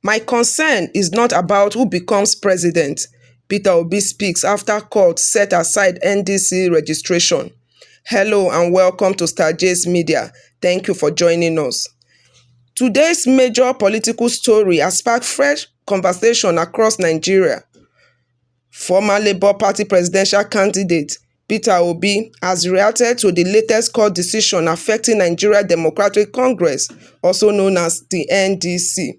My concern is not about who becomes president. Peter Obi speaks after court set aside NDC registration. Hello and welcome to Star J's Media. Thank you for joining us. Today's major political story has sparked fresh conversation across Nigeria. Former Labour Party presidential candidate Peter Obi has reacted to the latest court decision affecting Nigeria Democratic Congress, also known as the NDC.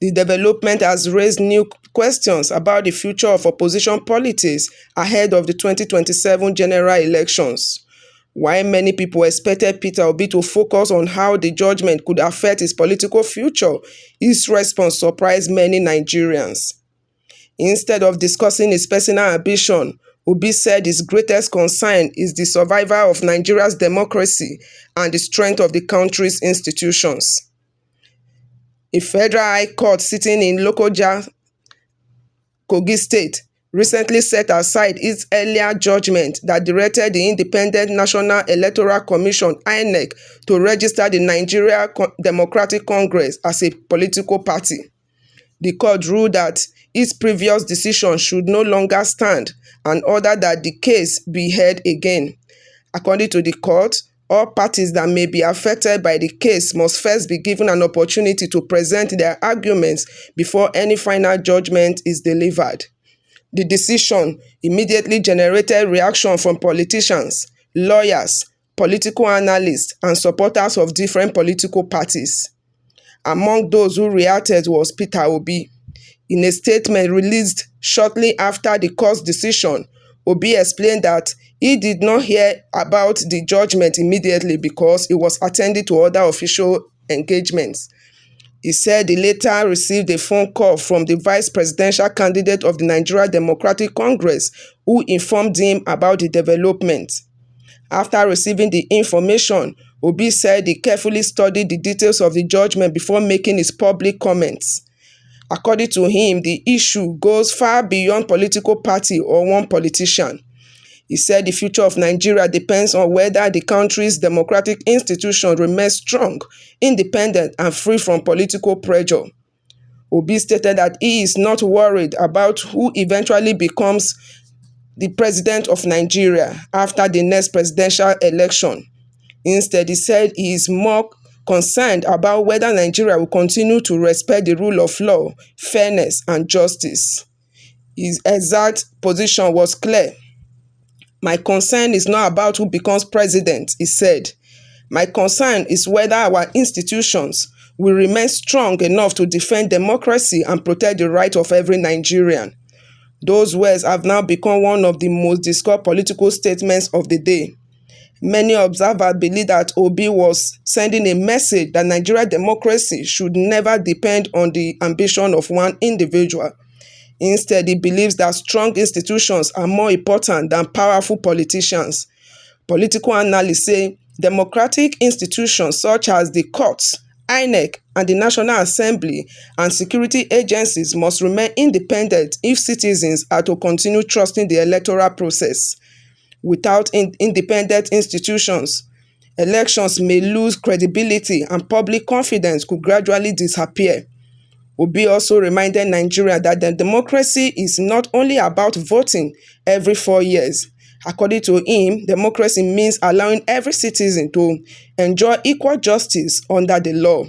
The development has raised new questions about the future of opposition politics ahead of the 2027 general elections. While many people expected Peter Obi to focus on how the judgment could affect his political future, his response surprised many Nigerians. Instead of discussing his personal ambition, Obi said his greatest concern is the survival of Nigeria's democracy and the strength of the country's institutions. A federal high court sitting in Lokoja, Kogi State, recently set aside its earlier judgment that directed the Independent National Electoral Commission (INEC) to register the Nigeria Democratic Congress as a political party. The court ruled that its previous decision should no longer stand and ordered that the case be heard again. According to the court, all parties that may be affected by the case must first be given an opportunity to present their arguments before any final judgment is delivered. The decision immediately generated reaction from politicians, lawyers, political analysts, and supporters of different political parties. Among those who reacted was Peter Obi. In a statement released shortly after the court's decision, Obi explained that he did not hear about the judgment immediately because he was attending to other official engagements. He said he later received a phone call from the vice presidential candidate of the Nigeria Democratic Congress, who informed him about the development. After receiving the information, Obi said he carefully studied the details of the judgment before making his public comments. According to him, the issue goes far beyond political party or one politician. He said the future of Nigeria depends on whether the country's democratic institutions remain strong, independent, and free from political pressure. Obi stated that he is not worried about who eventually becomes the president of Nigeria after the next presidential election. Instead, he said he is more concerned about whether Nigeria will continue to respect the rule of law, fairness, and justice. His exact position was clear. "My concern is not about who becomes president," he said. "My concern is whether our institutions will remain strong enough to defend democracy and protect the right of every Nigerian." Those words have now become one of the most discussed political statements of the day. Many observers believe that Obi was sending a message that Nigerian democracy should never depend on the ambition of one individual. Instead, he believes that strong institutions are more important than powerful politicians. Political analysts say democratic institutions such as the courts, INEC, and the National Assembly and security agencies must remain independent if citizens are to continue trusting the electoral process. Without independent institutions, elections may lose credibility and public confidence could gradually disappear. Obi also reminded Nigeria that the democracy is not only about voting every 4 years. According to him, democracy means allowing every citizen to enjoy equal justice under the law.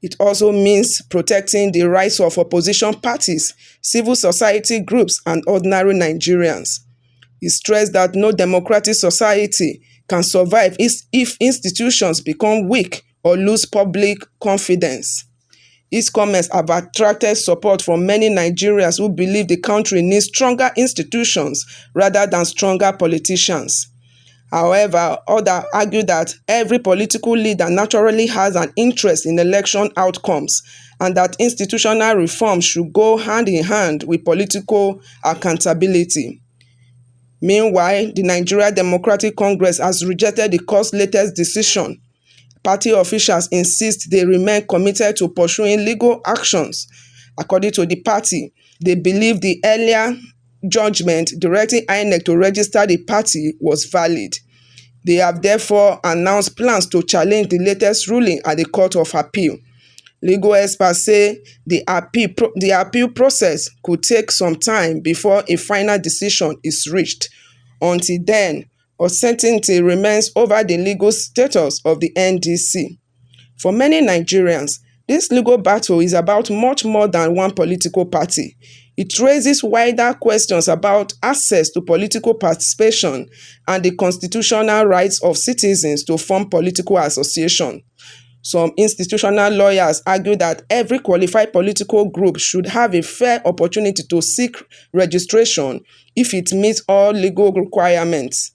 It also means protecting the rights of opposition parties, civil society groups, and ordinary Nigerians. He stressed that no democratic society can survive if institutions become weak or lose public confidence. His comments have attracted support from many Nigerians who believe the country needs stronger institutions rather than stronger politicians. However, others argue that every political leader naturally has an interest in election outcomes and that institutional reform should go hand in hand with political accountability. Meanwhile, the Nigeria Democratic Congress has rejected the court's latest decision. Party officials insist they remain committed to pursuing legal actions. According to the party, they believe the earlier judgment directing INEC to register the party was valid. They have therefore announced plans to challenge the latest ruling at the Court of Appeal. Legal experts say the appeal process could take some time before a final decision is reached. Until then, uncertainty remains over the legal status of the NDC. For many Nigerians, this legal battle is about much more than one political party. It raises wider questions about access to political participation and the constitutional rights of citizens to form political associations. Some institutional lawyers argue that every qualified political group should have a fair opportunity to seek registration if it meets all legal requirements.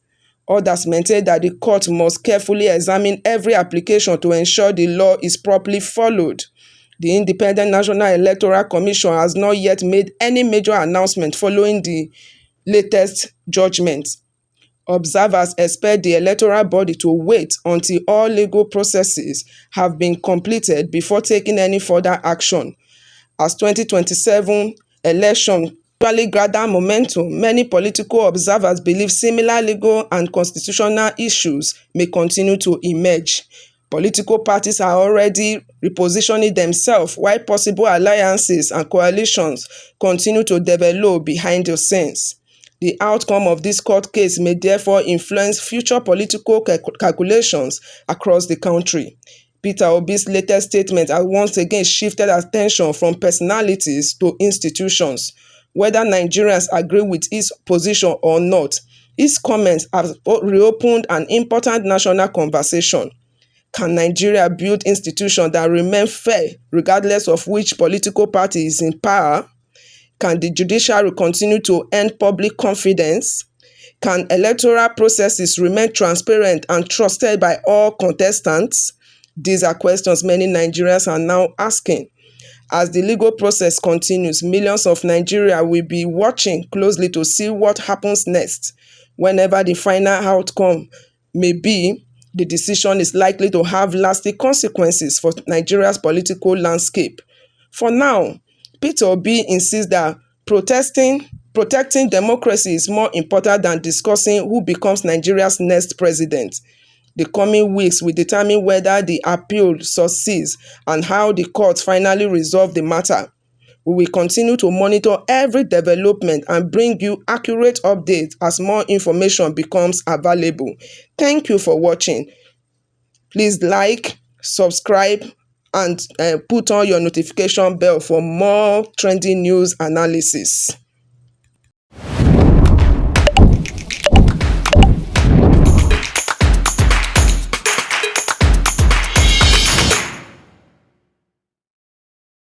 Others maintain that the court must carefully examine every application to ensure the law is properly followed. The Independent National Electoral Commission has not yet made any major announcement following the latest judgment. Observers expect the electoral body to wait until all legal processes have been completed before taking any further action. As 2027 election usually gather momentum, many political observers believe similar legal and constitutional issues may continue to emerge. Political parties are already repositioning themselves while possible alliances and coalitions continue to develop behind the scenes. The outcome of this court case may therefore influence future political calculations across the country. Peter Obi's latest statement has once again shifted attention from personalities to institutions. Whether Nigerians agree with his position or not, his comments have reopened an important national conversation. Can Nigeria build institutions that remain fair regardless of which political party is in power? Can the judiciary continue to earn public confidence? Can electoral processes remain transparent and trusted by all contestants? These are questions many Nigerians are now asking. As the legal process continues, millions of Nigerians will be watching closely to see what happens next. Whenever the final outcome may be, the decision is likely to have lasting consequences for Nigeria's political landscape. For now, Peter Obi insists that protecting democracy is more important than discussing who becomes Nigeria's next president. The coming weeks will determine whether the appeal succeeds and how the court finally resolve the matter. We will continue to monitor every development and bring you accurate updates as more information becomes available. Thank you for watching. Please like, subscribe, and put on your notification bell for more trending news analysis.